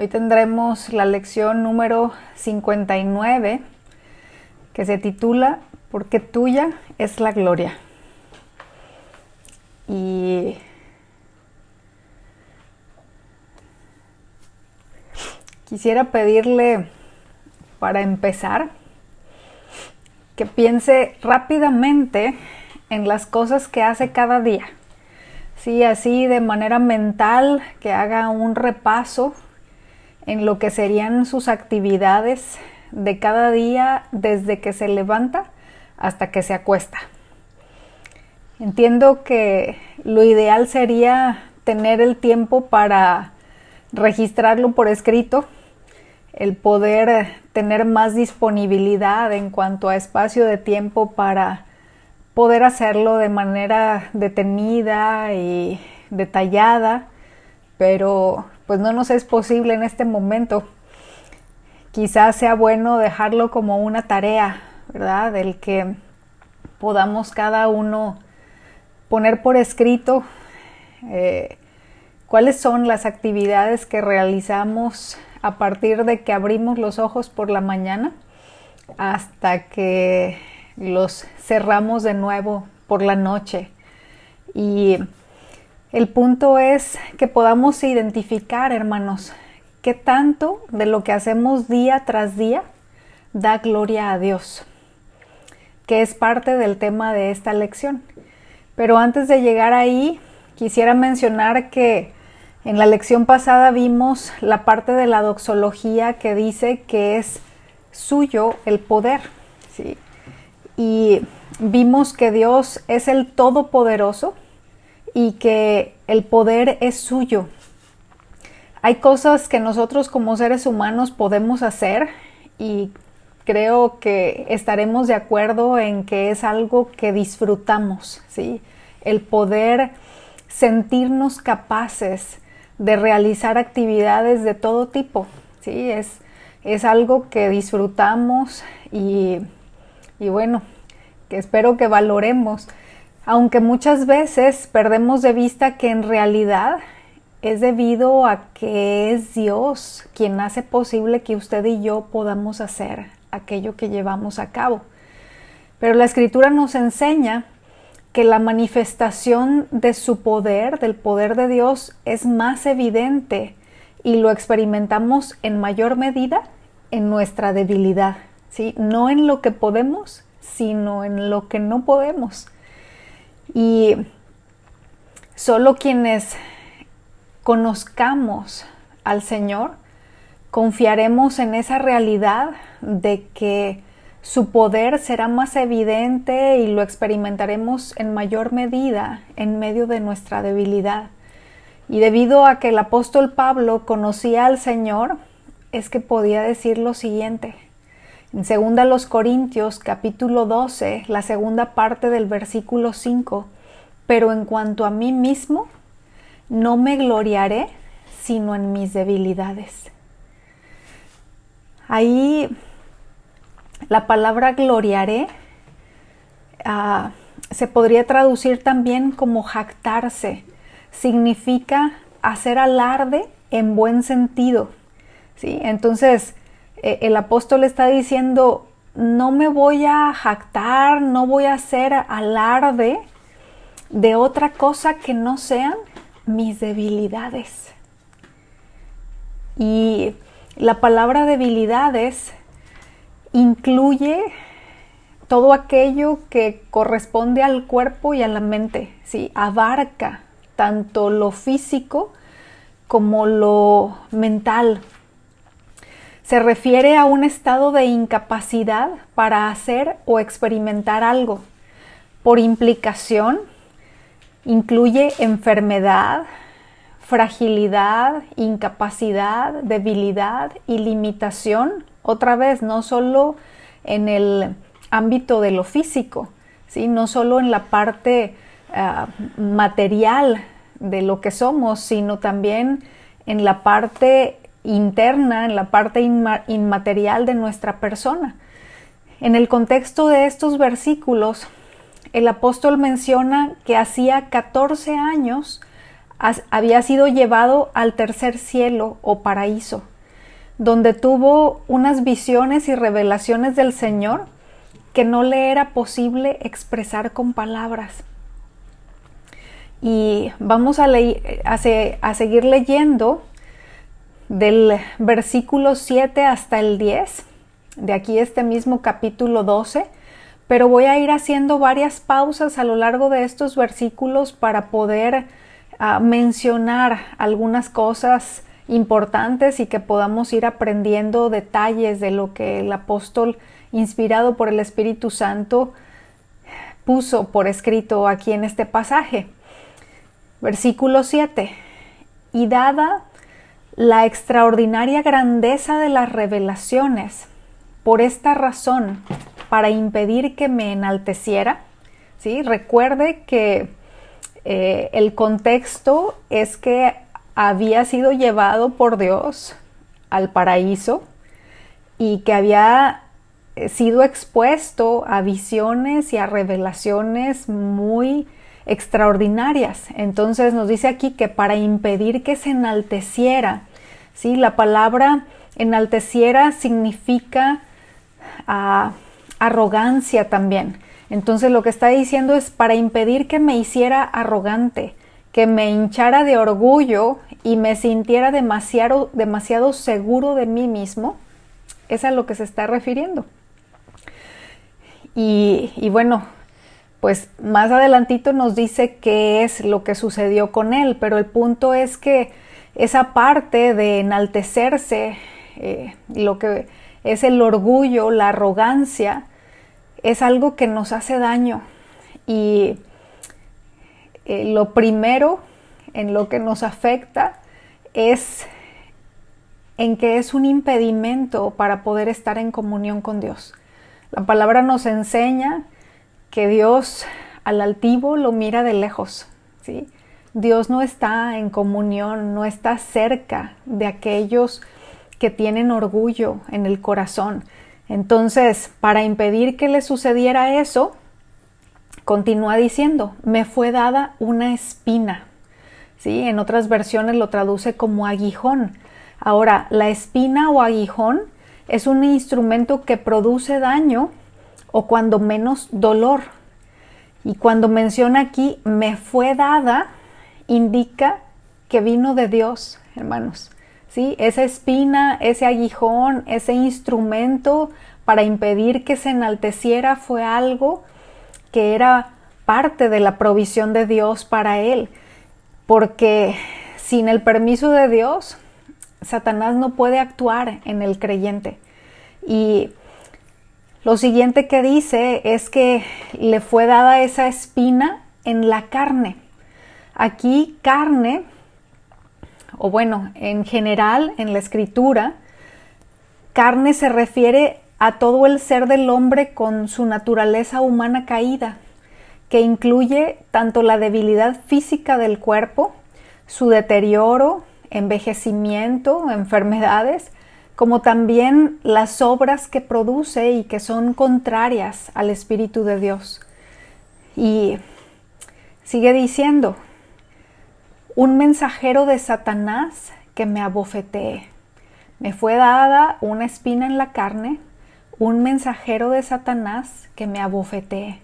Hoy tendremos la lección número 59, que se titula "Porque tuya es la gloria". Y quisiera pedirle, para empezar, que piense rápidamente en las cosas que hace cada día. Sí, así de manera mental, que haga un repaso en lo que serían sus actividades de cada día desde que se levanta hasta que se acuesta. Entiendo que lo ideal sería tener el tiempo para registrarlo por escrito, el poder tener más disponibilidad en cuanto a espacio de tiempo para poder hacerlo de manera detenida y detallada, pero pues no nos es posible en este momento. Quizás sea bueno dejarlo como una tarea, ¿verdad? El que podamos cada uno poner por escrito cuáles son las actividades que realizamos a partir de que abrimos los ojos por la mañana hasta que los cerramos de nuevo por la noche. Y el punto es que podamos identificar, hermanos, qué tanto de lo que hacemos día tras día da gloria a Dios, que es parte del tema de esta lección. Pero antes de llegar ahí, quisiera mencionar que en la lección pasada vimos la parte de la doxología que dice que es suyo el poder, ¿sí? Y vimos que Dios es el Todopoderoso y que el poder es suyo. Hay cosas que nosotros como seres humanos podemos hacer y creo que estaremos de acuerdo en que es algo que disfrutamos, ¿sí? El poder sentirnos capaces de realizar actividades de todo tipo, ¿sí? Es algo que disfrutamos y bueno, que espero que valoremos, aunque muchas veces perdemos de vista que en realidad es debido a que es Dios quien hace posible que usted y yo podamos hacer aquello que llevamos a cabo. Pero la Escritura nos enseña que la manifestación de su poder, del poder de Dios, es más evidente y lo experimentamos en mayor medida en nuestra debilidad, ¿sí? No en lo que podemos, sino en lo que no podemos. Y solo quienes conozcamos al Señor, confiaremos en esa realidad de que su poder será más evidente y lo experimentaremos en mayor medida en medio de nuestra debilidad. Y debido a que el apóstol Pablo conocía al Señor, es que podía decir lo siguiente. En 2 Corintios capítulo 12, la segunda parte del versículo 5, pero en cuanto a mí mismo, no me gloriaré sino en mis debilidades. Ahí la palabra gloriaré se podría traducir también como jactarse. Significa hacer alarde en buen sentido, ¿sí? Entonces, el apóstol está diciendo, no me voy a jactar, no voy a hacer alarde de otra cosa que no sean mis debilidades. Y la palabra debilidades incluye todo aquello que corresponde al cuerpo y a la mente, ¿sí? Abarca tanto lo físico como lo mental. Se refiere a un estado de incapacidad para hacer o experimentar algo. Por implicación, incluye enfermedad, fragilidad, incapacidad, debilidad y limitación. Otra vez, no solo en el ámbito de lo físico, ¿sí? No solo en la parte material de lo que somos, sino también en la parte interna, en la parte inmaterial de nuestra persona. En el contexto de estos versículos, el apóstol menciona que hacía 14 años había sido llevado al tercer cielo o paraíso, donde tuvo unas visiones y revelaciones del Señor que no le era posible expresar con palabras. Y vamos a seguir leyendo del versículo 7 hasta el 10, de aquí este mismo capítulo 12, pero voy a ir haciendo varias pausas a lo largo de estos versículos para poder mencionar algunas cosas importantes y que podamos ir aprendiendo detalles de lo que el apóstol, inspirado por el Espíritu Santo, puso por escrito aquí en este pasaje. Versículo 7. Y dada la extraordinaria grandeza de las revelaciones, por esta razón, para impedir que me enalteciera, ¿sí? Recuerde que el contexto es que había sido llevado por Dios al paraíso y que había sido expuesto a visiones y a revelaciones muy extraordinarias. Entonces nos dice aquí que para impedir que se enalteciera, ¿sí? La palabra enalteciera significa arrogancia también. Entonces lo que está diciendo es para impedir que me hiciera arrogante, que me hinchara de orgullo y me sintiera demasiado seguro de mí mismo. Es a lo que se está refiriendo. Y bueno, pues más adelantito nos dice qué es lo que sucedió con él, pero el punto es que esa parte de enaltecerse, lo que es el orgullo, la arrogancia, es algo que nos hace daño. Y lo primero en lo que nos afecta es en que es un impedimento para poder estar en comunión con Dios. La palabra nos enseña que Dios al altivo lo mira de lejos, ¿sí? Dios no está en comunión, no está cerca de aquellos que tienen orgullo en el corazón. Entonces, para impedir que le sucediera eso, continúa diciendo, me fue dada una espina, ¿sí? En otras versiones lo traduce como aguijón. Ahora, la espina o aguijón es un instrumento que produce daño o cuando menos dolor. Y cuando menciona aquí, me fue dada, indica que vino de Dios, hermanos. ¿Sí? Esa espina, ese aguijón, ese instrumento para impedir que se enalteciera fue algo que era parte de la provisión de Dios para él. Porque sin el permiso de Dios, Satanás no puede actuar en el creyente. Y lo siguiente que dice es que le fue dada esa espina en la carne. Aquí carne, o bueno, en general en la escritura, carne se refiere a todo el ser del hombre con su naturaleza humana caída, que incluye tanto la debilidad física del cuerpo, su deterioro, envejecimiento, enfermedades, como también las obras que produce y que son contrarias al Espíritu de Dios. Y sigue diciendo, un mensajero de Satanás que me abofetee. Me fue dada una espina en la carne, un mensajero de Satanás que me abofetee.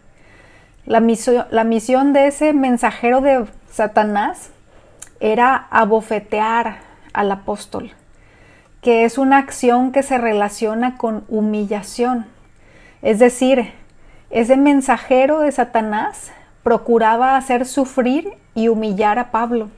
La misión de ese mensajero de Satanás era abofetear al apóstol, que es una acción que se relaciona con humillación. Es decir, ese mensajero de Satanás procuraba hacer sufrir y humillar a Pablo.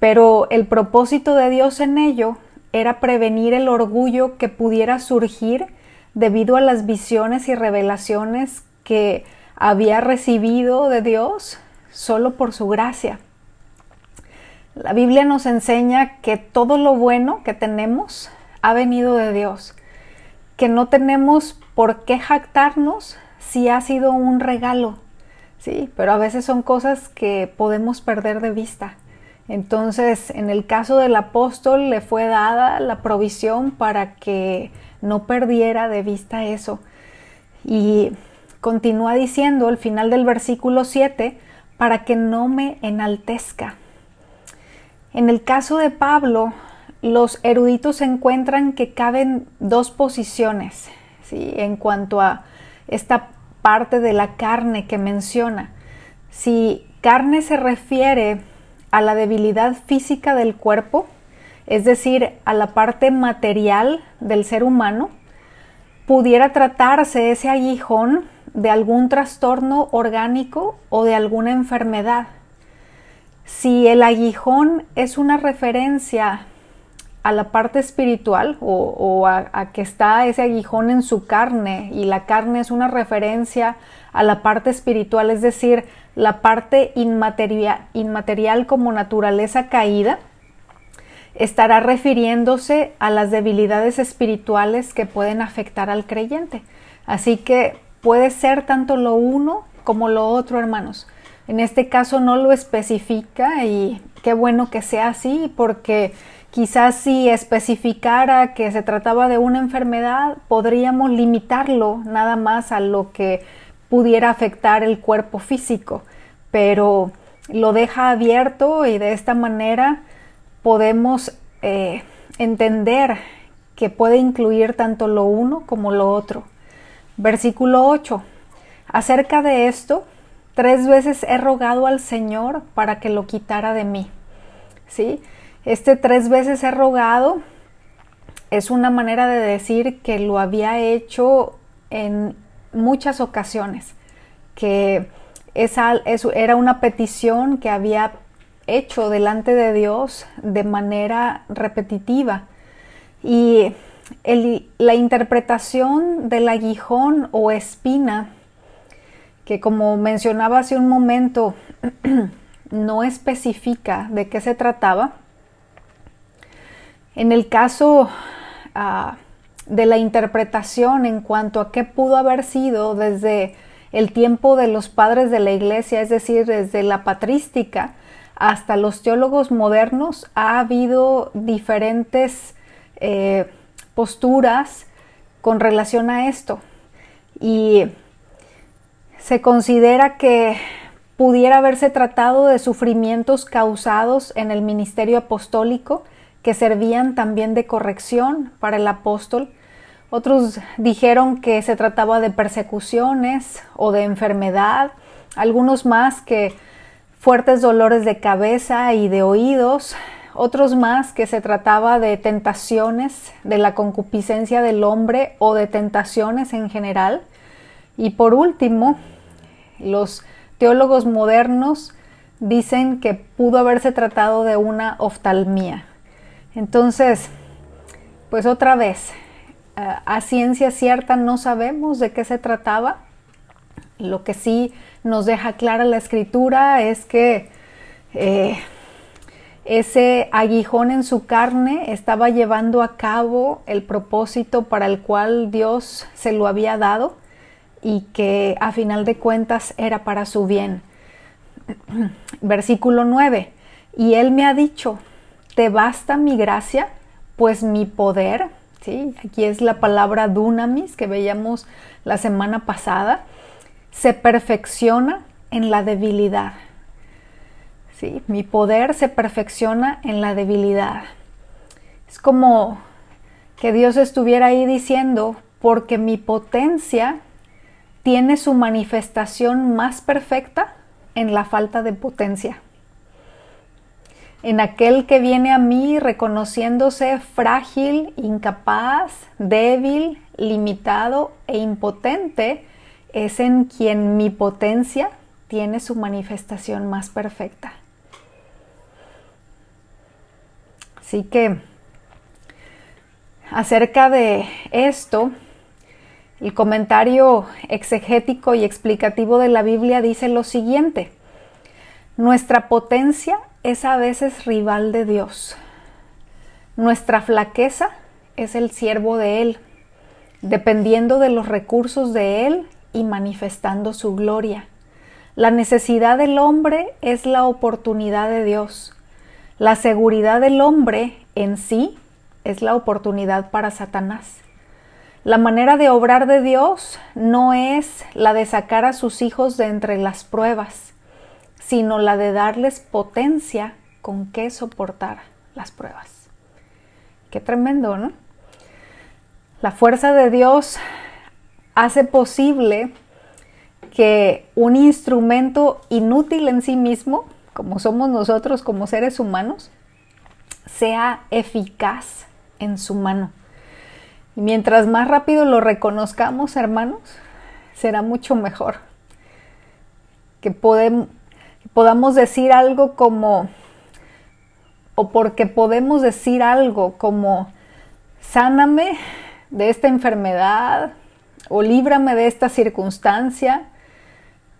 Pero el propósito de Dios en ello era prevenir el orgullo que pudiera surgir debido a las visiones y revelaciones que había recibido de Dios solo por su gracia. La Biblia nos enseña que todo lo bueno que tenemos ha venido de Dios, que no tenemos por qué jactarnos si ha sido un regalo, ¿sí? Pero a veces son cosas que podemos perder de vista. Entonces, en el caso del apóstol le fue dada la provisión para que no perdiera de vista eso. Y continúa diciendo al final del versículo 7, para que no me enaltezca. En el caso de Pablo, los eruditos encuentran que caben dos posiciones, ¿sí?, en cuanto a esta parte de la carne que menciona. Si carne se refiere a la debilidad física del cuerpo, es decir, a la parte material del ser humano, pudiera tratarse ese aguijón de algún trastorno orgánico o de alguna enfermedad. Si el aguijón es una referencia a la parte espiritual o a que está ese aguijón en su carne, y la carne es una referencia a la parte espiritual, es decir, la parte inmaterial como naturaleza caída, estará refiriéndose a las debilidades espirituales que pueden afectar al creyente. Así que puede ser tanto lo uno como lo otro, hermanos. En este caso no lo especifica, y qué bueno que sea así, porque quizás si especificara que se trataba de una enfermedad, podríamos limitarlo nada más a lo que pudiera afectar el cuerpo físico, pero lo deja abierto, y de esta manera podemos entender que puede incluir tanto lo uno como lo otro. Versículo 8. Acerca de esto, 3 veces he rogado al Señor para que lo quitara de mí. ¿Sí? 3 veces he rogado es una manera de decir que lo había hecho en muchas ocasiones, que era una petición que había hecho delante de Dios de manera repetitiva. Y la interpretación del aguijón o espina, que como mencionaba hace un momento, no especifica de qué se trataba. En el caso de la interpretación en cuanto a qué pudo haber sido desde el tiempo de los padres de la iglesia, es decir, desde la patrística hasta los teólogos modernos, ha habido diferentes posturas con relación a esto, y se considera que pudiera haberse tratado de sufrimientos causados en el ministerio apostólico, que servían también de corrección para el apóstol. Otros dijeron que se trataba de persecuciones o de enfermedad, algunos más que fuertes dolores de cabeza y de oídos, otros más que se trataba de tentaciones de la concupiscencia del hombre o de tentaciones en general. Y por último, los teólogos modernos dicen que pudo haberse tratado de una oftalmía. Entonces, pues otra vez, a ciencia cierta no sabemos de qué se trataba. Lo que sí nos deja clara la Escritura es que ese aguijón en su carne estaba llevando a cabo el propósito para el cual Dios se lo había dado, y que a final de cuentas era para su bien. Versículo 9. Y Él me ha dicho: ¿te basta mi gracia? Pues mi poder, ¿sí? Aquí es la palabra dunamis que veíamos la semana pasada, se perfecciona en la debilidad. ¿Sí? Mi poder se perfecciona en la debilidad. Es como que Dios estuviera ahí diciendo: porque mi potencia tiene su manifestación más perfecta en la falta de potencia. En aquel que viene a mí reconociéndose frágil, incapaz, débil, limitado e impotente, es en quien mi potencia tiene su manifestación más perfecta. Así que, acerca de esto, el comentario exegético y explicativo de la Biblia dice lo siguiente: nuestra potencia es a veces rival de Dios. Nuestra flaqueza es el siervo de Él, dependiendo de los recursos de Él y manifestando su gloria. La necesidad del hombre es la oportunidad de Dios. La seguridad del hombre en sí es la oportunidad para Satanás. La manera de obrar de Dios no es la de sacar a sus hijos de entre las pruebas, sino la de darles potencia con que soportar las pruebas. Qué tremendo, ¿no? La fuerza de Dios hace posible que un instrumento inútil en sí mismo, como somos nosotros como seres humanos, sea eficaz en su mano. Y mientras más rápido lo reconozcamos, hermanos, será mucho mejor. Que podamos decir algo como, o porque podemos decir algo como, sáname de esta enfermedad, o líbrame de esta circunstancia,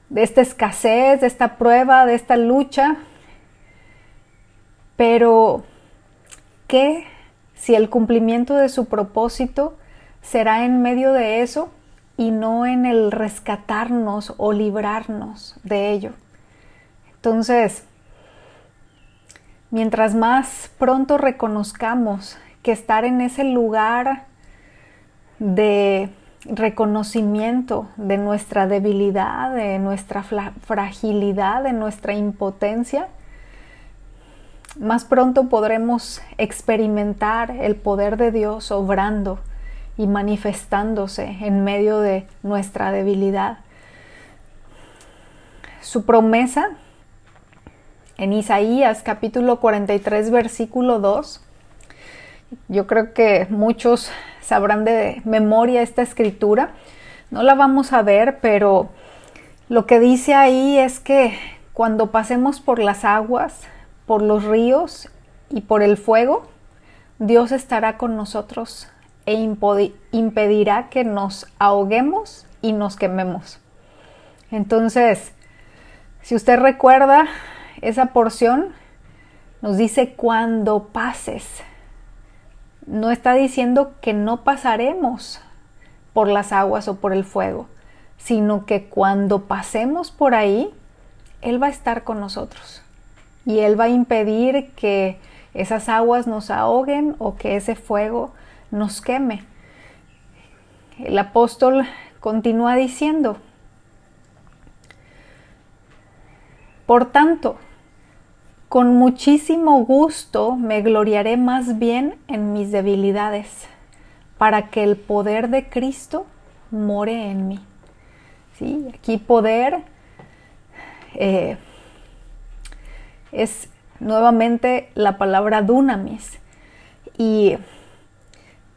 de esta escasez, de esta prueba, de esta lucha. Pero, ¿qué si el cumplimiento de su propósito será en medio de eso y no en el rescatarnos o librarnos de ello? Entonces, mientras más pronto reconozcamos que estar en ese lugar de reconocimiento de nuestra debilidad, de nuestra fragilidad, de nuestra impotencia, más pronto podremos experimentar el poder de Dios obrando y manifestándose en medio de nuestra debilidad. Su promesa en Isaías capítulo 43 versículo 2, yo creo que muchos sabrán de memoria esta escritura, no la vamos a ver, pero lo que dice ahí es que cuando pasemos por las aguas, por los ríos y por el fuego, Dios estará con nosotros e impedirá que nos ahoguemos y nos quememos. Entonces, si usted recuerda esa porción, nos dice cuando pases. No está diciendo que no pasaremos por las aguas o por el fuego, sino que cuando pasemos por ahí, Él va a estar con nosotros. Y Él va a impedir que esas aguas nos ahoguen o que ese fuego nos queme. El apóstol continúa diciendo, por tanto, con muchísimo gusto me gloriaré más bien en mis debilidades, para que el poder de Cristo more en mí. ¿Sí? Aquí poder es nuevamente la palabra dunamis. Y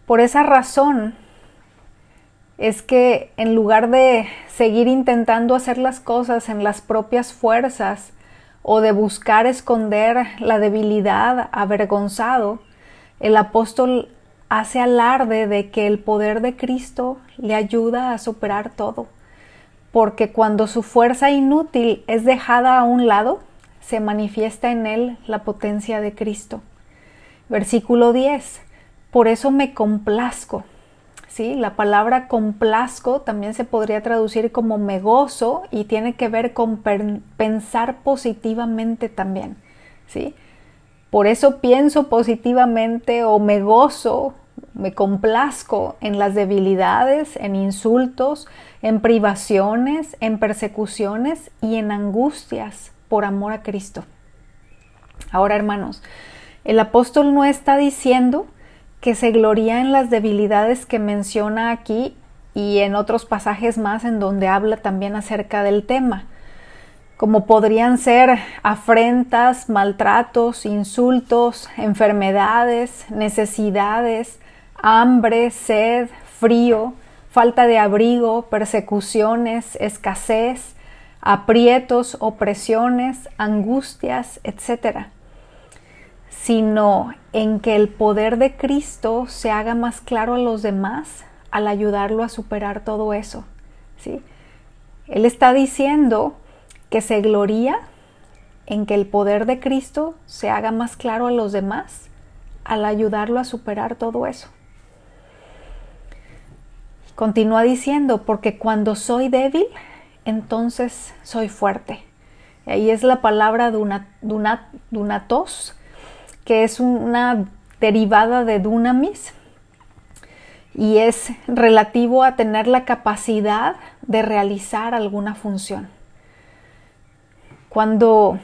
por esa razón es que en lugar de seguir intentando hacer las cosas en las propias fuerzas, o de buscar esconder la debilidad avergonzado, el apóstol hace alarde de que el poder de Cristo le ayuda a superar todo, porque cuando su fuerza inútil es dejada a un lado, se manifiesta en él la potencia de Cristo. Versículo 10, por eso me complazco. ¿Sí? La palabra complazco también se podría traducir como me gozo y tiene que ver con pensar positivamente también. ¿Sí? Por eso pienso positivamente o me gozo, me complazco en las debilidades, en insultos, en privaciones, en persecuciones y en angustias por amor a Cristo. Ahora, hermanos, el apóstol no está diciendo que se gloría en las debilidades que menciona aquí y en otros pasajes más en donde habla también acerca del tema, como podrían ser afrentas, maltratos, insultos, enfermedades, necesidades, hambre, sed, frío, falta de abrigo, persecuciones, escasez, aprietos, opresiones, angustias, etc., sino en que el poder de Cristo se haga más claro a los demás al ayudarlo a superar todo eso, ¿sí? Él está diciendo que se gloría en que el poder de Cristo se haga más claro a los demás al ayudarlo a superar todo eso. Continúa diciendo, porque cuando soy débil, entonces soy fuerte. Y ahí es la palabra dunatos, que es una derivada de dunamis y es relativo a tener la capacidad de realizar alguna función. Cuando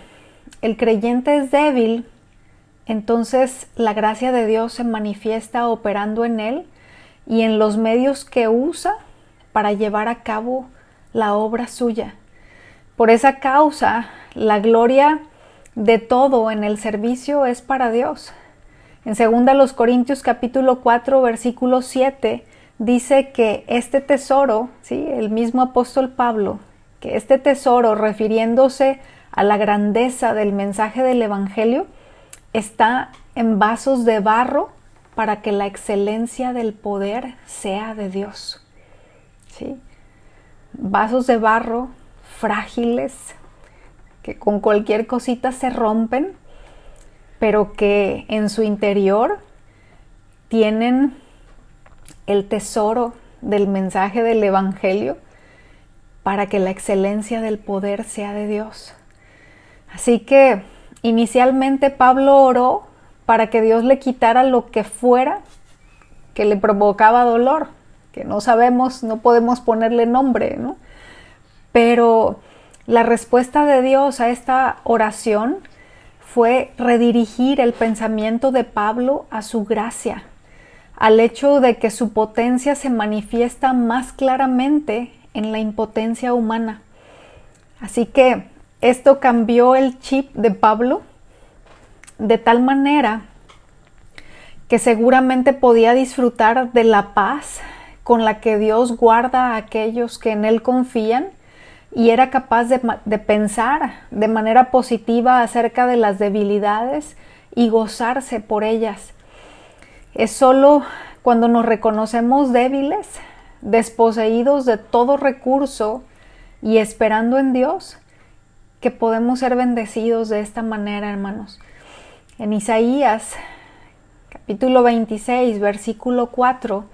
el creyente es débil, entonces la gracia de Dios se manifiesta operando en él y en los medios que usa para llevar a cabo la obra suya. Por esa causa, la gloria de todo en el servicio es para Dios. En 2 Corintios capítulo 4, versículo 7, dice que este tesoro, ¿sí? El mismo apóstol Pablo, que este tesoro, refiriéndose a la grandeza del mensaje del Evangelio, está en vasos de barro para que la excelencia del poder sea de Dios. ¿Sí? Vasos de barro frágiles, que con cualquier cosita se rompen, pero que en su interior tienen el tesoro del mensaje del Evangelio para que la excelencia del poder sea de Dios. Así que inicialmente Pablo oró para que Dios le quitara lo que fuera que le provocaba dolor, que no sabemos, no podemos ponerle nombre, ¿no? Pero la respuesta de Dios a esta oración fue redirigir el pensamiento de Pablo a su gracia, al hecho de que su potencia se manifiesta más claramente en la impotencia humana. Así que esto cambió el chip de Pablo de tal manera que seguramente podía disfrutar de la paz con la que Dios guarda a aquellos que en Él confían, y era capaz de pensar de manera positiva acerca de las debilidades y gozarse por ellas. Es solo cuando nos reconocemos débiles, desposeídos de todo recurso y esperando en Dios, que podemos ser bendecidos de esta manera, hermanos. En Isaías, capítulo 26, versículo 4,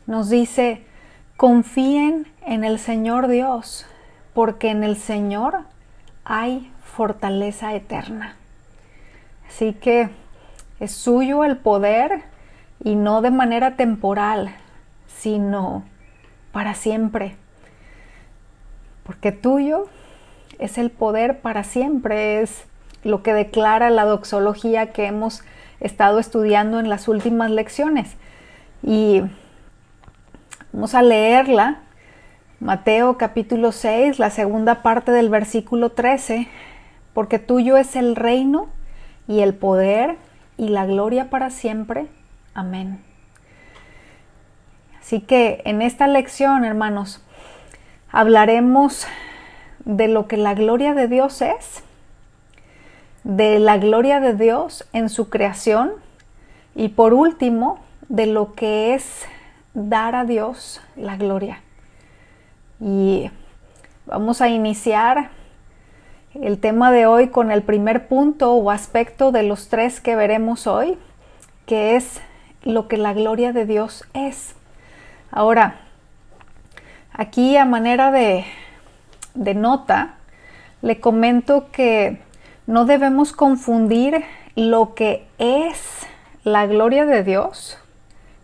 nos dice: confíen en el Señor Dios, porque en el Señor hay fortaleza eterna. Así que es suyo el poder, y no de manera temporal, sino para siempre. Porque tuyo es el poder para siempre, es lo que declara la doxología que hemos estado estudiando en las últimas lecciones. Y vamos a leerla. Mateo capítulo 6, la segunda parte del versículo 13, porque tuyo es el reino y el poder y la gloria para siempre. Amén. Así que en esta lección, hermanos, hablaremos de lo que la gloria de Dios es, de la gloria de Dios en su creación y por último, de lo que es dar a Dios la gloria. Y vamos a iniciar el tema de hoy con el primer punto o aspecto de los 3 que veremos hoy, que es lo que la gloria de Dios es. Ahora, aquí a manera de nota, le comento que no debemos confundir lo que es la gloria de Dios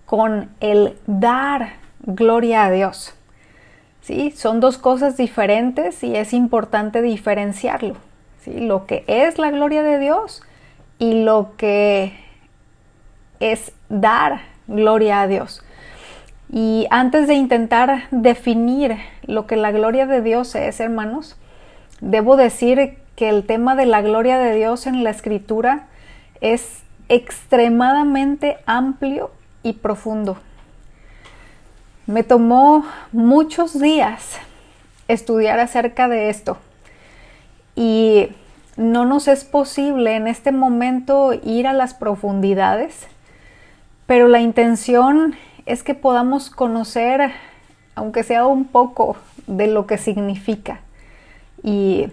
con el dar gloria a Dios. ¿Sí? Son 2 cosas diferentes y es importante diferenciarlo. ¿Sí? Lo que es la gloria de Dios y lo que es dar gloria a Dios. Y antes de intentar definir lo que la gloria de Dios es, hermanos, debo decir que el tema de la gloria de Dios en la Escritura es extremadamente amplio y profundo. Me tomó muchos días estudiar acerca de esto y no nos es posible en este momento ir a las profundidades, pero la intención es que podamos conocer, aunque sea un poco, de lo que significa. Y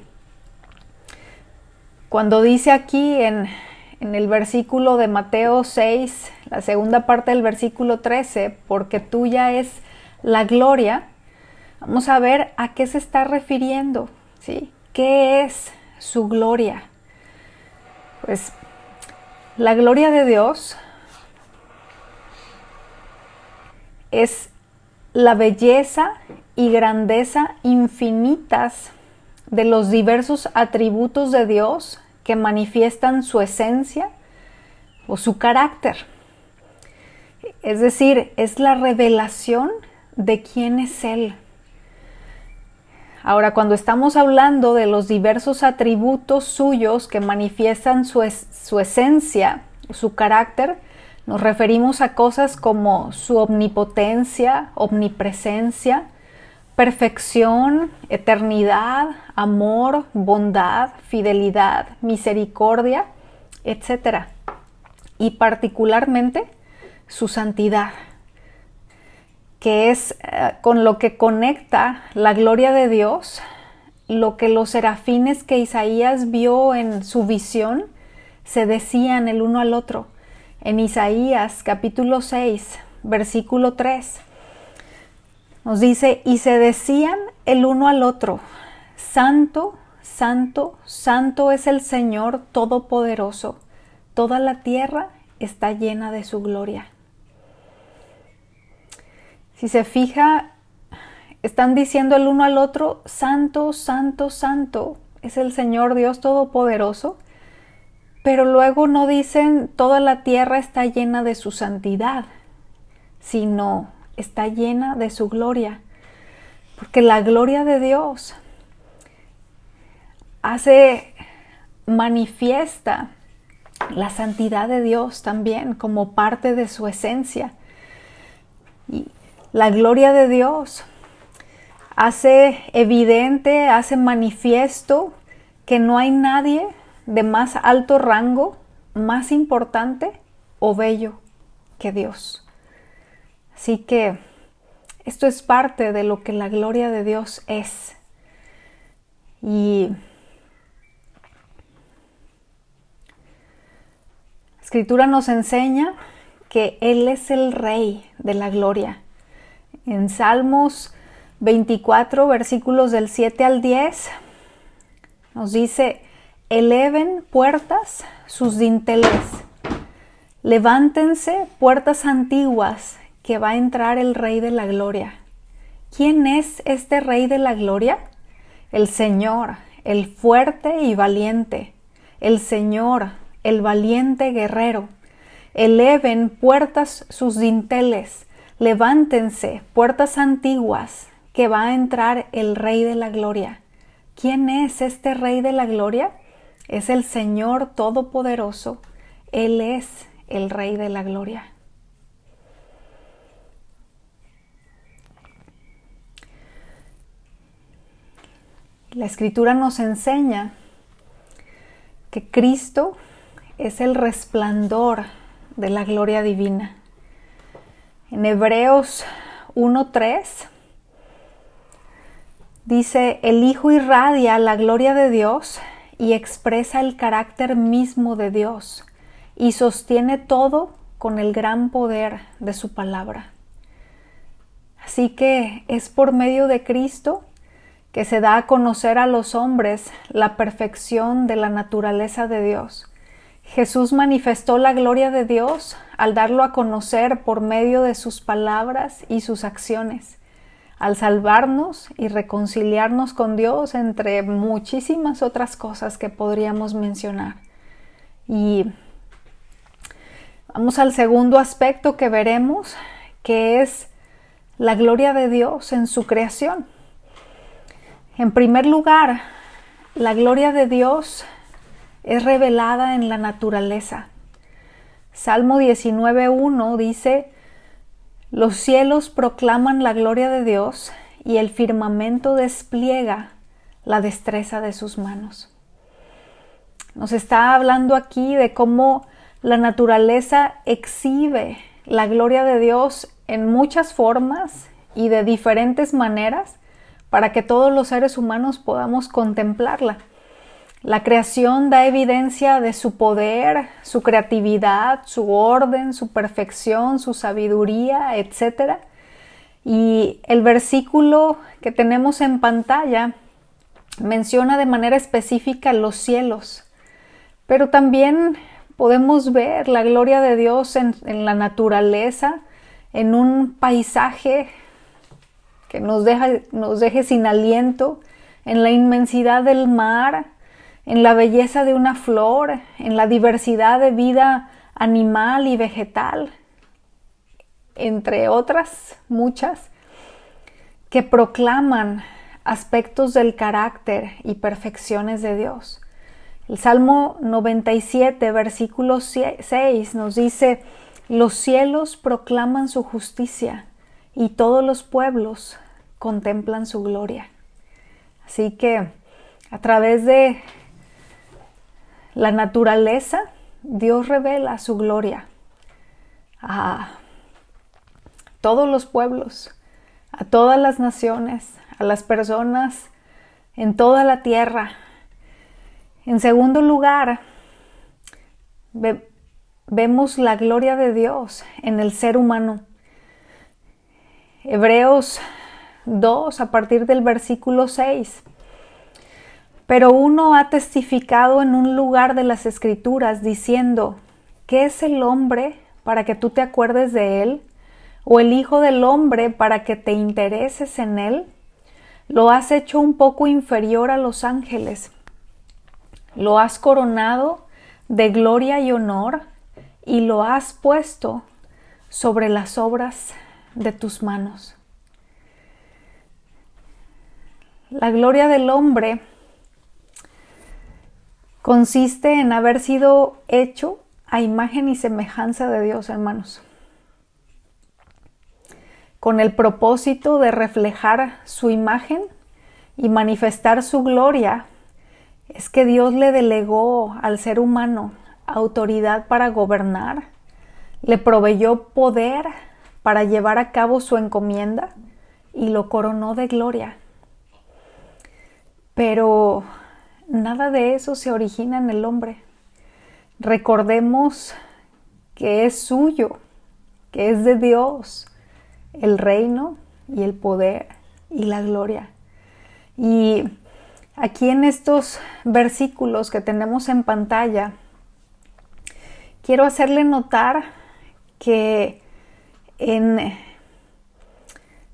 cuando dice aquí en el versículo de Mateo 6, la segunda parte del versículo 13, porque tuya es la gloria, vamos a ver a qué se está refiriendo, ¿sí? ¿Qué es su gloria? Pues la gloria de Dios es la belleza y grandeza infinitas de los diversos atributos de Dios que manifiestan su esencia, o su carácter. Es decir, es la revelación de quién es Él. Ahora, cuando estamos hablando de los diversos atributos suyos que manifiestan su esencia, su carácter, nos referimos a cosas como su omnipotencia, omnipresencia, perfección, eternidad, amor, bondad, fidelidad, misericordia, etc. Y particularmente su santidad, que es con lo que conecta la gloria de Dios, lo que los serafines que Isaías vio en su visión se decían el uno al otro. En Isaías capítulo 6, versículo 3, nos dice, y se decían el uno al otro, Santo, Santo, Santo es el Señor Todopoderoso, toda la tierra está llena de su gloria. Si se fija, están diciendo el uno al otro, Santo, Santo, Santo es el Señor Dios Todopoderoso, pero luego no dicen toda la tierra está llena de su santidad, sino está llena de su gloria, porque la gloria de Dios manifiesta la santidad de Dios también como parte de su esencia. Y la gloria de Dios hace evidente, hace manifiesto que no hay nadie de más alto rango, más importante o bello que Dios. Así que esto es parte de lo que la gloria de Dios es. Y la Escritura nos enseña que Él es el Rey de la gloria. En Salmos 24, versículos del 7 al 10, nos dice, eleven puertas sus dinteles, levántense puertas antiguas, que va a entrar el Rey de la gloria. ¿Quién es este Rey de la gloria? El Señor, el fuerte y valiente, el Señor, el valiente guerrero. Eleven puertas sus dinteles, levántense puertas antiguas, que va a entrar el Rey de la gloria. ¿Quién es este Rey de la gloria? Es el Señor Todopoderoso. Él es el Rey de la gloria. La Escritura nos enseña que Cristo es el resplandor de la gloria divina. En Hebreos 1:3 dice, el Hijo irradia la gloria de Dios y expresa el carácter mismo de Dios y sostiene todo con el gran poder de su palabra. Así que es por medio de Cristo que se da a conocer a los hombres la perfección de la naturaleza de Dios. Jesús manifestó la gloria de Dios al darlo a conocer por medio de sus palabras y sus acciones, al salvarnos y reconciliarnos con Dios, entre muchísimas otras cosas que podríamos mencionar. Y vamos al segundo aspecto que veremos, que es la gloria de Dios en su creación. En primer lugar, la gloria de Dios es revelada en la naturaleza. Salmo 19:1 dice, los cielos proclaman la gloria de Dios y el firmamento despliega la destreza de sus manos. Nos está hablando aquí de cómo la naturaleza exhibe la gloria de Dios en muchas formas y de diferentes maneras, para que todos los seres humanos podamos contemplarla. La creación da evidencia de su poder, su creatividad, su orden, su perfección, su sabiduría, etc. Y el versículo que tenemos en pantalla menciona de manera específica los cielos, pero también podemos ver la gloria de Dios en la naturaleza, en un paisaje que nos deje sin aliento, en la inmensidad del mar, en la belleza de una flor, en la diversidad de vida animal y vegetal, entre otras muchas, que proclaman aspectos del carácter y perfecciones de Dios. El Salmo 97, versículo 6 nos dice: los cielos proclaman su justicia y todos los pueblos contemplan su gloria. Así que a través de la naturaleza, Dios revela su gloria a todos los pueblos, a todas las naciones, a las personas en toda la tierra. En segundo lugar, vemos la gloria de Dios en el ser humano. Hebreos 2, a partir del versículo 6. Pero uno ha testificado en un lugar de las Escrituras diciendo: ¿qué es el hombre para que tú te acuerdes de él? ¿O el hijo del hombre para que te intereses en él? Lo has hecho un poco inferior a los ángeles. Lo has coronado de gloria y honor y lo has puesto sobre las obras de tus manos. La gloria del hombre consiste en haber sido hecho a imagen y semejanza de Dios, hermanos, con el propósito de reflejar su imagen y manifestar su gloria. Es que Dios le delegó al ser humano autoridad para gobernar, le proveyó poder para llevar a cabo su encomienda y lo coronó de gloria. Pero nada de eso se origina en el hombre. Recordemos que es suyo, que es de Dios, el reino y el poder y la gloria. Y aquí en estos versículos que tenemos en pantalla, quiero hacerle notar que en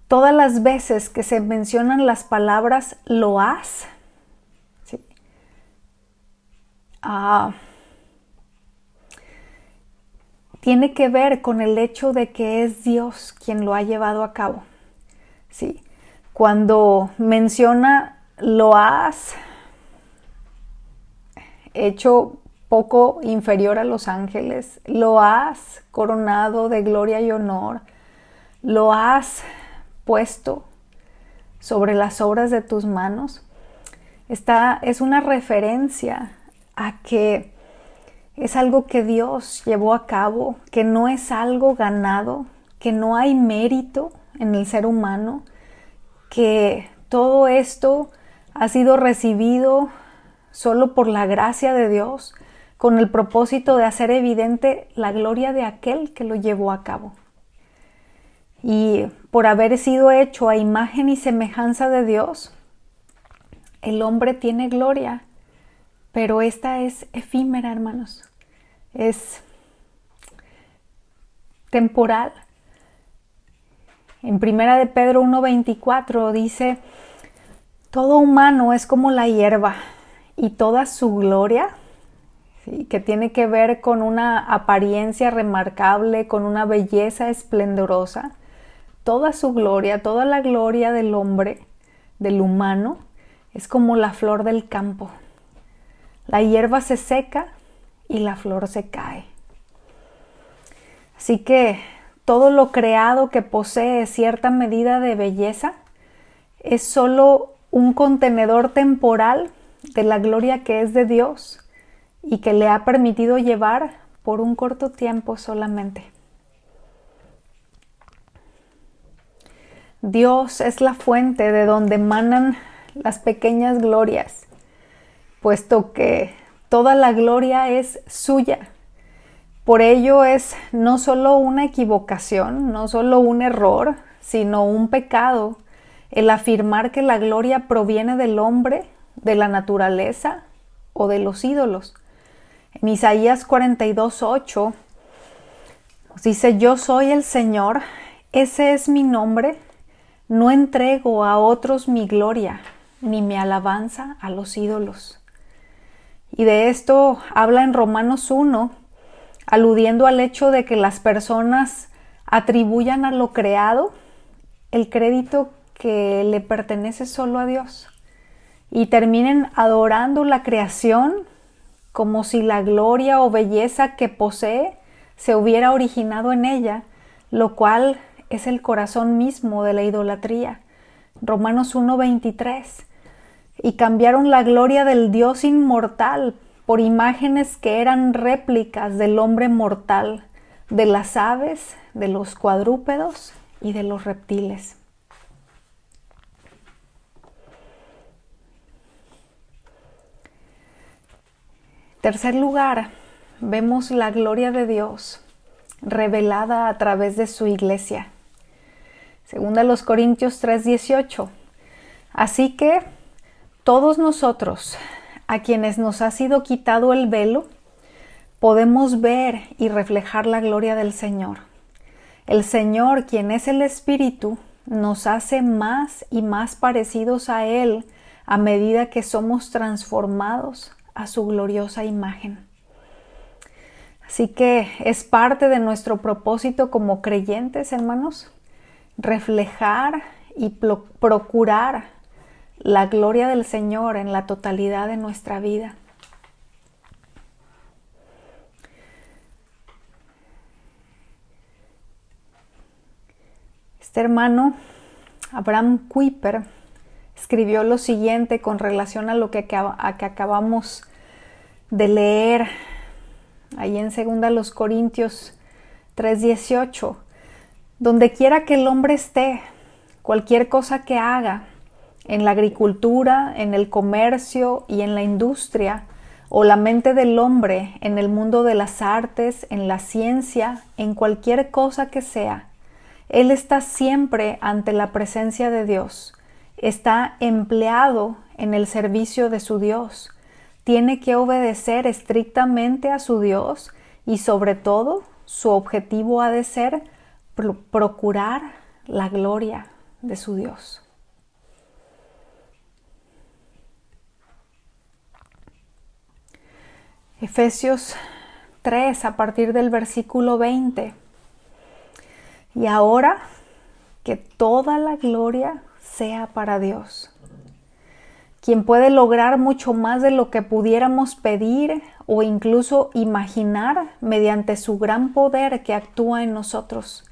todas las veces que se mencionan las palabras loas, ¿sí? Tiene que ver con el hecho de que es Dios quien lo ha llevado a cabo. ¿Sí? Cuando menciona lo has hecho poco inferior a los ángeles, lo has coronado de gloria y honor, lo has puesto sobre las obras de tus manos. Esta es una referencia a que es algo que Dios llevó a cabo, que no es algo ganado, que no hay mérito en el ser humano, que todo esto ha sido recibido solo por la gracia de Dios, con el propósito de hacer evidente la gloria de aquel que lo llevó a cabo. Y por haber sido hecho a imagen y semejanza de Dios, el hombre tiene gloria, pero esta es efímera, hermanos. Es temporal. En 1 de Pedro 1:24 dice: todo humano es como la hierba y toda su gloria, ¿sí?, que tiene que ver con una apariencia remarcable, con una belleza esplendorosa. Toda su gloria, toda la gloria del hombre, del humano, es como la flor del campo. La hierba se seca y la flor se cae. Así que todo lo creado que posee cierta medida de belleza es solo un contenedor temporal de la gloria que es de Dios y que le ha permitido llevar por un corto tiempo solamente. Dios es la fuente de donde emanan las pequeñas glorias, puesto que toda la gloria es suya. Por ello es no solo una equivocación, no solo un error, sino un pecado el afirmar que la gloria proviene del hombre, de la naturaleza o de los ídolos. En Isaías 42:8 nos dice: yo soy el Señor, ese es mi nombre, no entrego a otros mi gloria, ni mi alabanza a los ídolos. Y de esto habla en Romanos 1, aludiendo al hecho de que las personas atribuyan a lo creado el crédito que le pertenece solo a Dios y terminen adorando la creación como si la gloria o belleza que posee se hubiera originado en ella, lo cual es el corazón mismo de la idolatría. Romanos 1:23. Y cambiaron la gloria del Dios inmortal por imágenes que eran réplicas del hombre mortal, de las aves, de los cuadrúpedos y de los reptiles. Tercer lugar, vemos la gloria de Dios revelada a través de su iglesia. Segunda los Corintios 3:18. Así que todos nosotros, a quienes nos ha sido quitado el velo, podemos ver y reflejar la gloria del Señor. El Señor, quien es el Espíritu, nos hace más y más parecidos a Él a medida que somos transformados a su gloriosa imagen. Así que es parte de nuestro propósito como creyentes, hermanos, reflejar y procurar la gloria del Señor en la totalidad de nuestra vida. Este hermano, Abraham Kuyper, escribió lo siguiente con relación a lo que acabamos de leer ahí en 2 Corintios 3:18. Donde quiera que el hombre esté, cualquier cosa que haga, en la agricultura, en el comercio y en la industria, o la mente del hombre en el mundo de las artes, en la ciencia, en cualquier cosa que sea, él está siempre ante la presencia de Dios. Está empleado en el servicio de su Dios. Tiene que obedecer estrictamente a su Dios y sobre todo su objetivo ha de ser procurar la gloria de su Dios. Efesios 3 a partir del versículo 20. Y ahora que toda la gloria sea para Dios, quien puede lograr mucho más de lo que pudiéramos pedir o incluso imaginar mediante su gran poder que actúa en nosotros.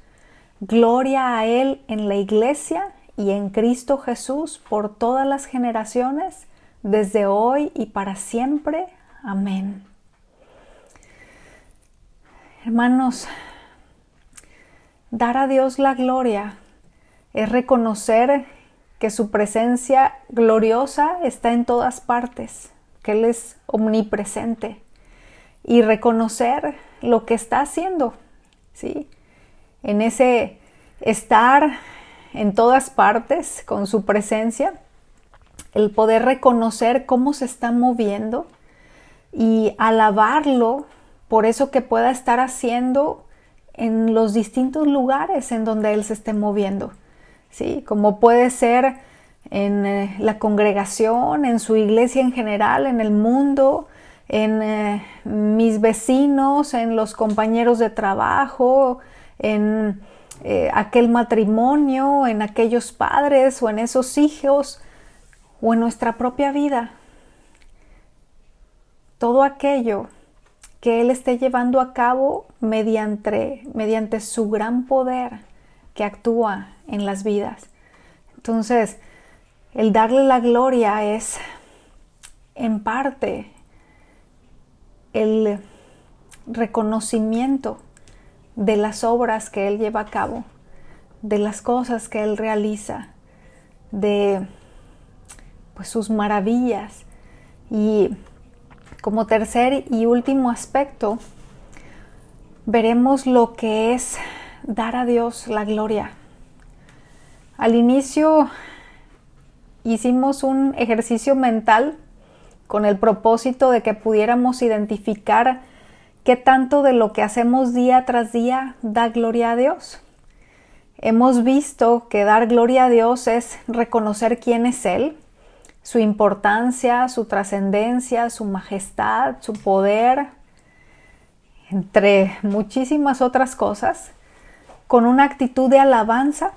Gloria a Él en la Iglesia y en Cristo Jesús por todas las generaciones, desde hoy y para siempre. Amén. Hermanos, dar a Dios la gloria es reconocer que su presencia gloriosa está en todas partes, que Él es omnipresente, y reconocer lo que está haciendo, ¿sí? En ese estar en todas partes con su presencia, el poder reconocer cómo se está moviendo y alabarlo por eso que pueda estar haciendo en los distintos lugares en donde Él se esté moviendo, ¿sí? Como puede ser en la congregación, en su iglesia en general, en el mundo, en mis vecinos, en los compañeros de trabajo, en aquel matrimonio, en aquellos padres o en esos hijos o en nuestra propia vida. Todo aquello que Él esté llevando a cabo mediante su gran poder que actúa en las vidas. Entonces, el darle la gloria es, en parte, el reconocimiento de las obras que Él lleva a cabo, de las cosas que Él realiza, de sus maravillas. Y como tercer y último aspecto, veremos lo que es dar a Dios la gloria. Al inicio hicimos un ejercicio mental con el propósito de que pudiéramos identificar qué tanto de lo que hacemos día tras día da gloria a Dios. Hemos visto que dar gloria a Dios es reconocer quién es Él, su importancia, su trascendencia, su majestad, su poder. entre muchísimas otras cosas, con una actitud de alabanza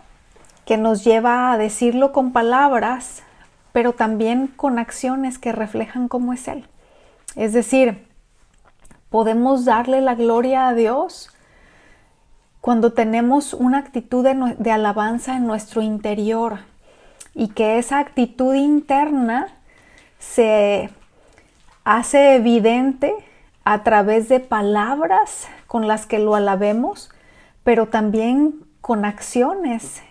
que nos lleva a decirlo con palabras, pero también con acciones que reflejan cómo es Él. Es decir, podemos darle la gloria a Dios cuando tenemos una actitud de alabanza en nuestro interior y que esa actitud interna se hace evidente a través de palabras con las que lo alabemos, pero también con acciones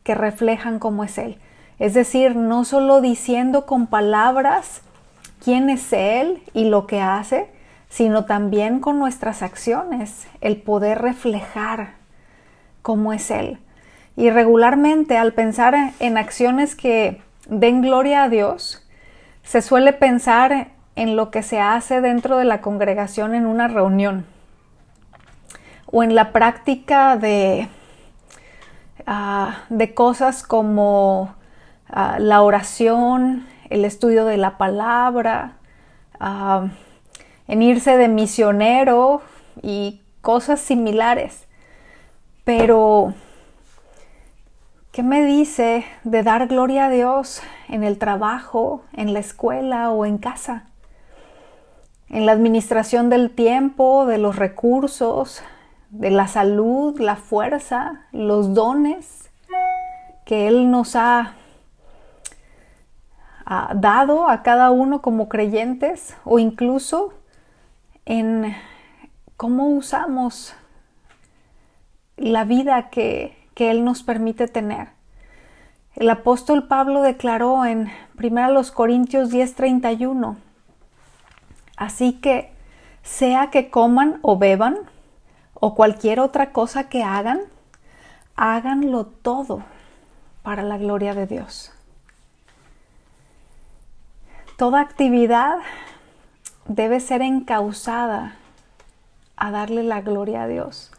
que reflejan cómo es Él. Es decir, no solo diciendo con palabras quién es Él y lo que hace, sino también con nuestras acciones, el poder reflejar cómo es Él. Y regularmente, al pensar en acciones que den gloria a Dios, se suele pensar en lo que se hace dentro de la congregación en una reunión o en la práctica de cosas como la oración, el estudio de la palabra, en irse de misionero y cosas similares. Pero, ¿qué me dice de dar gloria a Dios en el trabajo, en la escuela o en casa? En la administración del tiempo, de los recursos, de la salud, la fuerza, los dones que Él nos ha dado a cada uno como creyentes, o incluso en cómo usamos la vida que Él nos permite tener. El apóstol Pablo declaró en 1 Corintios 10:31, así que sea que coman o beban o cualquier otra cosa que hagan, háganlo todo para la gloria de Dios. Toda actividad debe ser encauzada a darle la gloria a Dios.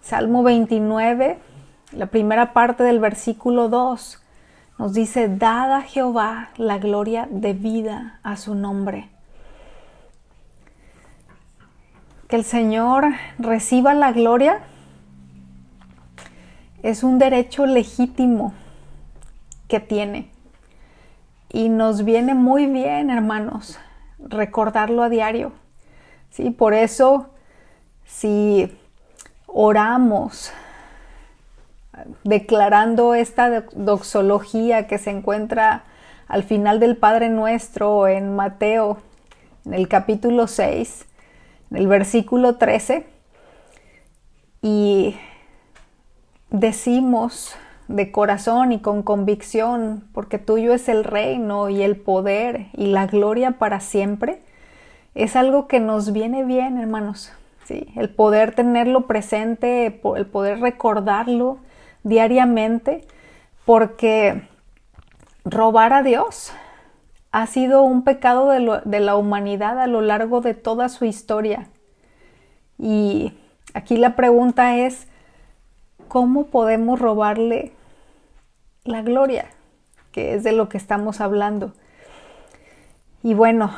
Salmo 29, la primera parte del versículo 2, nos dice: dad a Jehová la gloria debida a su nombre. Que el Señor reciba la gloria es un derecho legítimo que tiene. Y nos viene muy bien, hermanos, recordarlo a diario. ¿Sí? Por eso, si oramos declarando esta doxología que se encuentra al final del Padre Nuestro en Mateo, en el capítulo 6, en el versículo 13, y decimos de corazón y con convicción, porque tuyo es el reino y el poder y la gloria para siempre, es algo que nos viene bien, hermanos. ¿Sí? El poder tenerlo presente, el poder recordarlo diariamente, porque robar a Dios ha sido un pecado de la humanidad a lo largo de toda su historia. Y aquí la pregunta es, ¿cómo podemos robarle la gloria? Que es de lo que estamos hablando. Y bueno,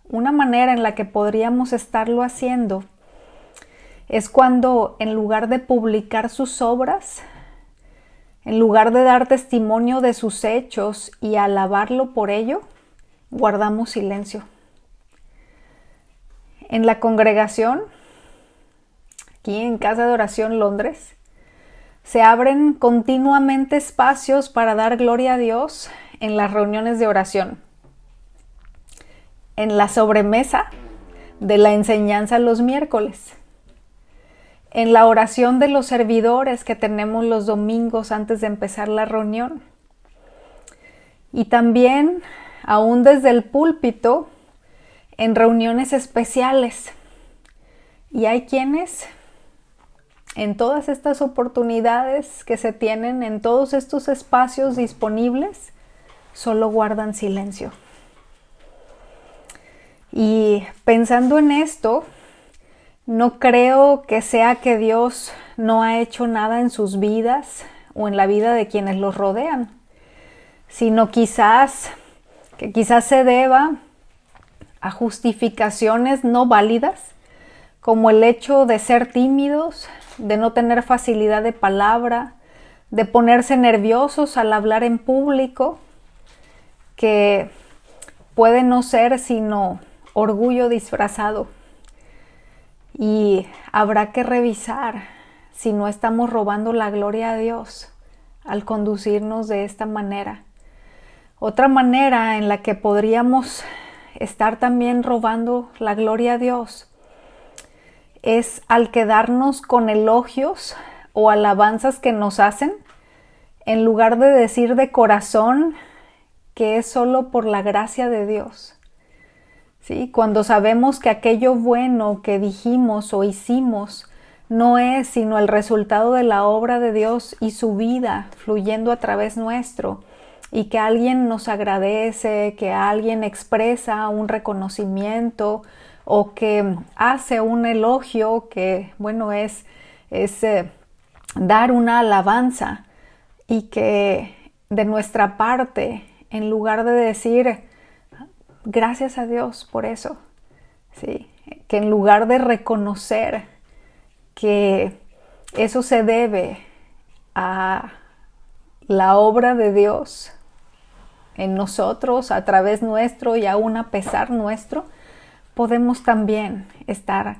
una manera en la que podríamos estarlo haciendo es cuando, en lugar de publicar sus obras, en lugar de dar testimonio de sus hechos y alabarlo por ello, guardamos silencio. En la congregación, aquí en Casa de Oración Londres, se abren continuamente espacios para dar gloria a Dios en las reuniones de oración, en la sobremesa de la enseñanza los miércoles, en la oración de los servidores que tenemos los domingos antes de empezar la reunión, y también, aún desde el púlpito, en reuniones especiales. Y hay quienes, en todas estas oportunidades que se tienen, en todos estos espacios disponibles, solo guardan silencio. Y pensando en esto, no creo que sea que Dios no ha hecho nada en sus vidas o en la vida de quienes los rodean, sino quizás se deba a justificaciones no válidas como el hecho de ser tímidos, de no tener facilidad de palabra, de ponerse nerviosos al hablar en público, que puede no ser sino orgullo disfrazado. Y habrá que revisar si no estamos robando la gloria a Dios al conducirnos de esta manera. Otra manera en la que podríamos estar también robando la gloria a Dios es al quedarnos con elogios o alabanzas que nos hacen, en lugar de decir de corazón que es solo por la gracia de Dios. ¿Sí? Cuando sabemos que aquello bueno que dijimos o hicimos no es sino el resultado de la obra de Dios y su vida fluyendo a través nuestro, y que alguien nos agradece, que alguien expresa un reconocimiento o que hace un elogio, que bueno, es dar una alabanza, y que de nuestra parte, en lugar de decir gracias a Dios por eso, ¿sí? Que en lugar de reconocer que eso se debe a la obra de Dios en nosotros, a través nuestro y aún a pesar nuestro, podemos también estar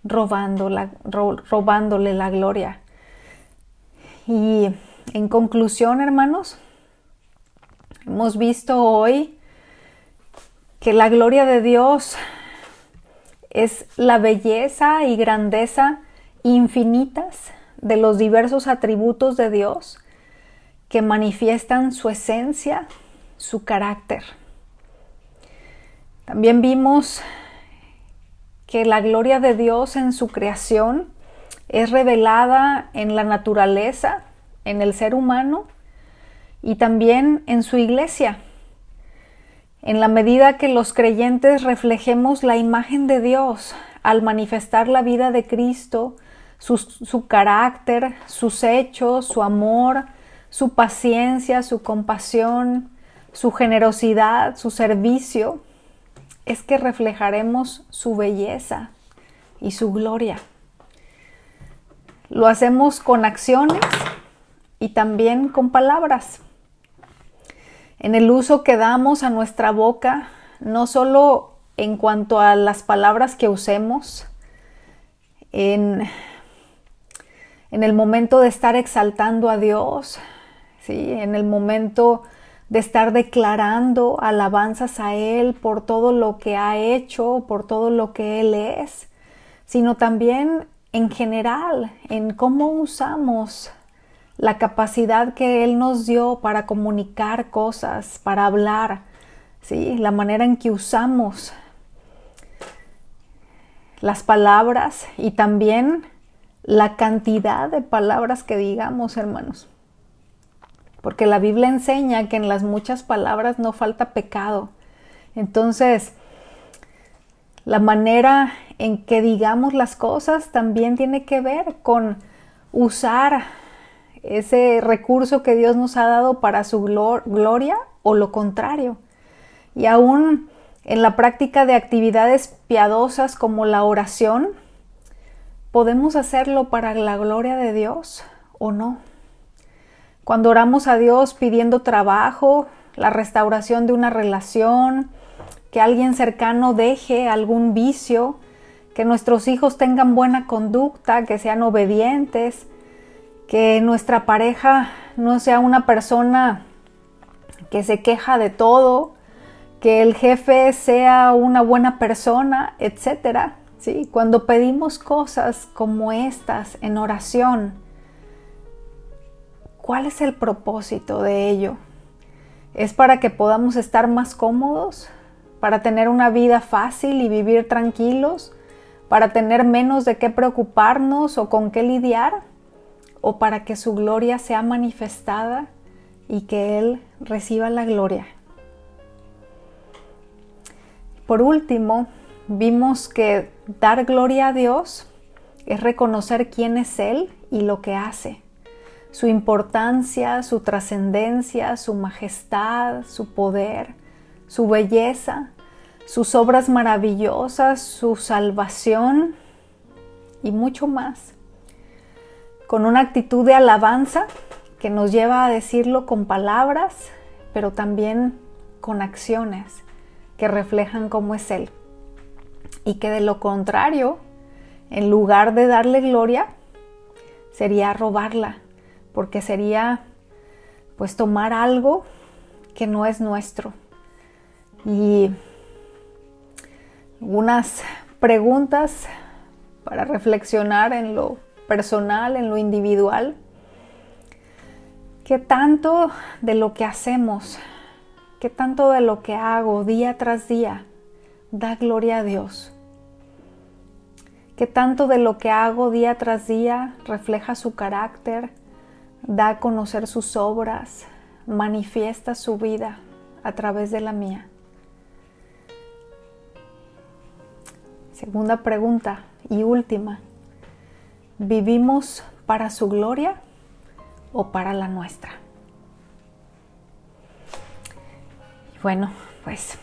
robándole la gloria. Y en conclusión, hermanos, hemos visto hoy que la gloria de Dios es la belleza y grandeza infinitas de los diversos atributos de Dios que manifiestan su esencia, su carácter. También vimos que la gloria de Dios en su creación es revelada en la naturaleza, en el ser humano y también en su iglesia. En la medida que los creyentes reflejemos la imagen de Dios al manifestar la vida de Cristo, su carácter, sus hechos, su amor, su paciencia, su compasión, su generosidad, su servicio, es que reflejaremos su belleza y su gloria. Lo hacemos con acciones y también con palabras. En el uso que damos a nuestra boca, no solo en cuanto a las palabras que usemos, en el momento de estar exaltando a Dios, ¿sí? En el momento de estar declarando alabanzas a Él por todo lo que ha hecho, por todo lo que Él es, sino también en general, en cómo usamos la capacidad que Él nos dio para comunicar cosas, para hablar, ¿sí? La manera en que usamos las palabras y también la cantidad de palabras que digamos, hermanos. Porque la Biblia enseña que en las muchas palabras no falta pecado. Entonces, la manera en que digamos las cosas también tiene que ver con usar ese recurso que Dios nos ha dado para su gloria o lo contrario. Y aún en la práctica de actividades piadosas como la oración, ¿podemos hacerlo para la gloria de Dios o no? Cuando oramos a Dios pidiendo trabajo, la restauración de una relación, que alguien cercano deje algún vicio, que nuestros hijos tengan buena conducta, que sean obedientes, que nuestra pareja no sea una persona que se queja de todo, que el jefe sea una buena persona, etcétera, ¿sí? Cuando pedimos cosas como estas en oración, ¿cuál es el propósito de ello? ¿Es para que podamos estar más cómodos? ¿Para tener una vida fácil y vivir tranquilos? ¿Para tener menos de qué preocuparnos o con qué lidiar? ¿O para que su gloria sea manifestada y que Él reciba la gloria? Por último, vimos que dar gloria a Dios es reconocer quién es Él y lo que hace. Su importancia, su trascendencia, su majestad, su poder, su belleza, sus obras maravillosas, su salvación y mucho más. Con una actitud de alabanza que nos lleva a decirlo con palabras, pero también con acciones que reflejan cómo es Él. Y que de lo contrario, en lugar de darle gloria, sería robarla, porque sería pues tomar algo que no es nuestro. Y algunas preguntas para reflexionar en lo personal, en lo individual. ¿Qué tanto de lo que hacemos, qué tanto de lo que hago día tras día da gloria a Dios? ¿Qué tanto de lo que hago día tras día refleja su carácter, da a conocer sus obras, manifiesta su vida a través de la mía? Segunda pregunta y última. ¿Vivimos para su gloria o para la nuestra? Bueno, pues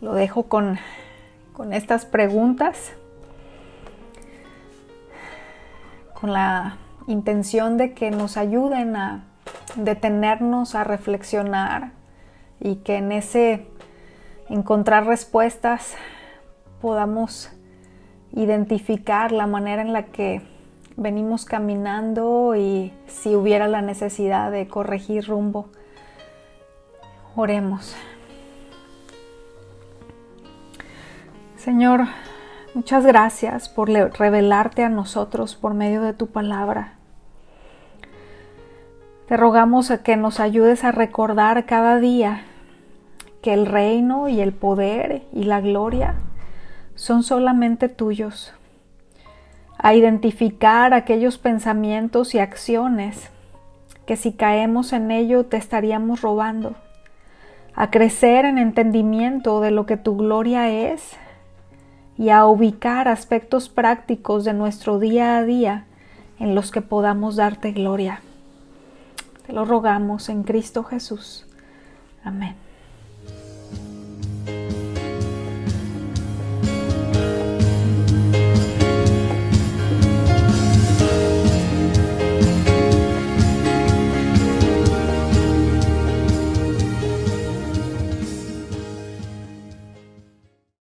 lo dejo con estas preguntas, con la intención de que nos ayuden a detenernos, a reflexionar y que en ese encontrar respuestas podamos identificar la manera en la que venimos caminando y si hubiera la necesidad de corregir rumbo. Oremos. Señor, muchas gracias por revelarte a nosotros por medio de tu palabra. Te rogamos a que nos ayudes a recordar cada día que el reino y el poder y la gloria son solamente tuyos. A identificar aquellos pensamientos y acciones que si caemos en ello te estaríamos robando. A crecer en entendimiento de lo que tu gloria es y a ubicar aspectos prácticos de nuestro día a día en los que podamos darte gloria. Te lo rogamos en Cristo Jesús. Amén.